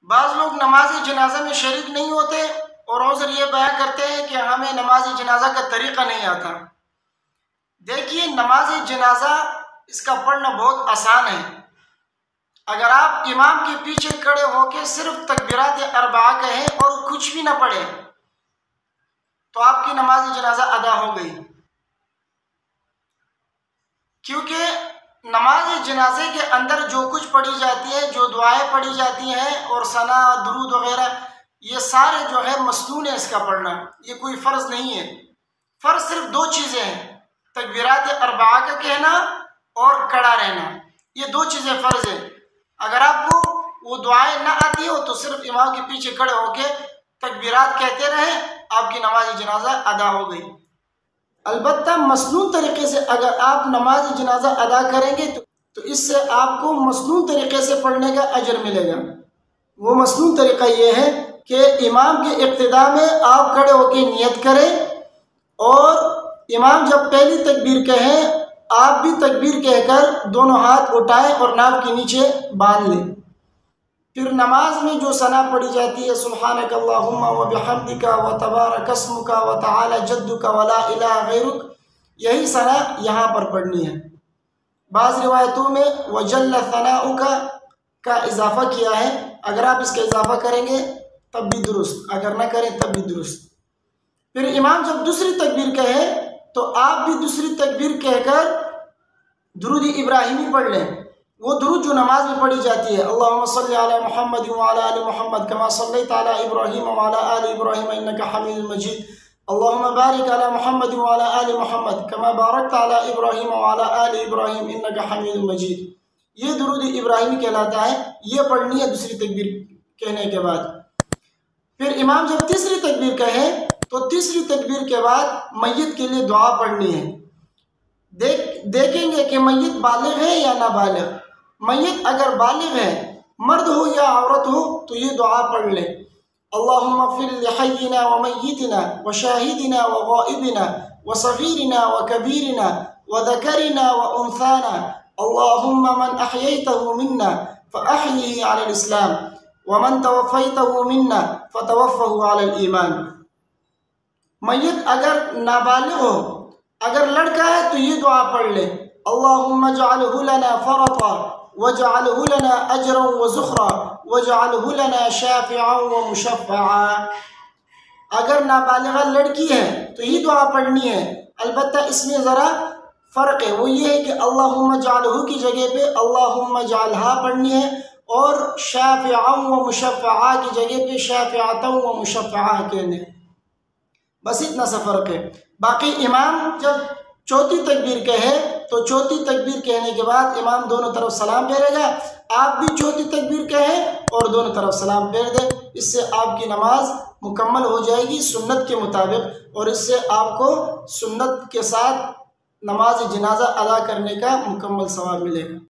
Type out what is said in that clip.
बाज़ लोग नमाज जनाजा में शरीक नहीं होते और उज़्र ये बयान करते हैं कि हमें नमाज जनाजा का तरीक़ा नहीं आता। देखिए, नमाज जनाजा इसका पढ़ना बहुत आसान है। अगर आप इमाम के पीछे खड़े होकर सिर्फ तकबीरात अरबा कहें और कुछ भी ना पढ़े तो आपकी नमाज जनाजा अदा हो गई, क्योंकि नमाज जनाजे के अंदर जो कुछ पढ़ी जाती है, जो दुआएं पढ़ी जाती हैं और सना दुरूद वगैरह, ये सारे जो है मसनून है इसका पढ़ना, ये कोई फ़र्ज़ नहीं है। फ़र्ज़ सिर्फ दो चीज़ें हैं, तकबीरात अरबा का कहना और खड़ा रहना, ये दो चीज़ें फ़र्ज़ है। अगर आपको वो दुआएं ना आती हो तो सिर्फ इमाम के पीछे खड़े होकर तकबीरात कहते रहे, आपकी नमाज जनाजा अदा हो गई। अलबत्ता मसनून तरीक़े से अगर आप नमाज जनाजा अदा करेंगे तो इससे आपको मसनून तरीक़े से पढ़ने का अजर मिलेगा। वो मसनून तरीक़ा ये है कि इमाम के इब्तिदा में आप खड़े होकर नियत करें और इमाम जब पहली तकबीर कहें आप भी तकबीर कहकर दोनों हाथ उठाएं और नाक के नीचे बांध लें। फिर नमाज में जो सना पढ़ी जाती है, सुब्हानक अल्लाहुम्मा व बिहम्दिका व तबारक अस्मुका व तआला जद्दुका व ला इलाहा गैरुक, यही सना यहाँ पर पढ़नी है। बाज़ रिवायतों में व जल्ल सनाउका का इजाफ़ा किया है, अगर आप इसका इजाफ़ा करेंगे तब भी दुरुस्त, अगर ना करें तब भी दुरुस्त। फिर इमाम जब दूसरी तकबीर कहे तो आप भी दूसरी तकबीर कहकर दुरूद इब्राहिमी पढ़ लें, वो दुरूद जो नमाज में पढ़ी जाती है, अल्लाहुम्मा सल्लि अला मुहम्मद व अला आलि मुहम्मद कमा सल्लैता अला इब्राहीम व अला आलि इब्राहीम इन्नका हमीदुम मजीद, अल्लाहुम्मा बारिक अला मुहम्मद व अला आलि मुहम्मद कमा बारकता अला इब्राहीम व अला आलि इब्राहीम इन्नका हमीदुम मजीद, ये दुरूद इब्राहिमी कहलाता है। ये पढ़नी है दूसरी तकबीर कहने के बाद। फिर इमाम जब तीसरी तकबीर कहे तो तीसरी तकबीर के बाद मय्यत के लिए दुआ पढ़नी है। देखेंगे कि मय्यत बालिग है या ना बालिग। मय्यत अगर बालिग है, मर्द हो या औरत हो, तो ये दुआ पढ़ ले, अल्लाहुम्मा फ़िर लिहय्यिना व मय्यितिना व शाहिदिना व गाइबिना व सगीरिना व कबीरिना व ज़करिना व उन्साना, अल्लाहुम्मा मन अहयैतहु मिन्ना फ़अहयिही अलल इस्लाम व मन तवफ़्फ़ैतहु मिन्ना फ़तवफ़्फ़हु अलल ईमान। मय्यत अगर नाबालिग हो, अगर लड़का है तो ये दुआ पढ़ ले, अल्लाहुम्मा जअलहु लना फ़रता वजअलहु लना अजरन व ज़ुख़रा वजअलहु लना शाफ़िअन व मुशफ़्फ़आ। अगर नाबालिगा लड़की है तो ये दुआ पढ़नी है, अलबत्ता इसमें ज़रा फ़र्क है, वो ये है कि अल्लाहुम्मा जअलहु की जगह पे अल्लाहुम्मा जअलहा पढ़नी है और शाफ़िअन व मुशफ़्फ़आ की जगह पे शाफ़िअतन व मुशफ़्फ़आ कहने, बस इतना सा फ़र्क है। बाकी इमाम जब चौथी तकबीर कहे तो चौथी तकबीर कहने के बाद इमाम दोनों तरफ सलाम फेरेगा, आप भी चौथी तकबीर कहें और दोनों तरफ सलाम फेर दें। इससे आपकी नमाज मुकम्मल हो जाएगी सुन्नत के मुताबिक, और इससे आपको सुन्नत के साथ नमाज जनाजा अदा करने का मुकम्मल सवाब मिलेगा।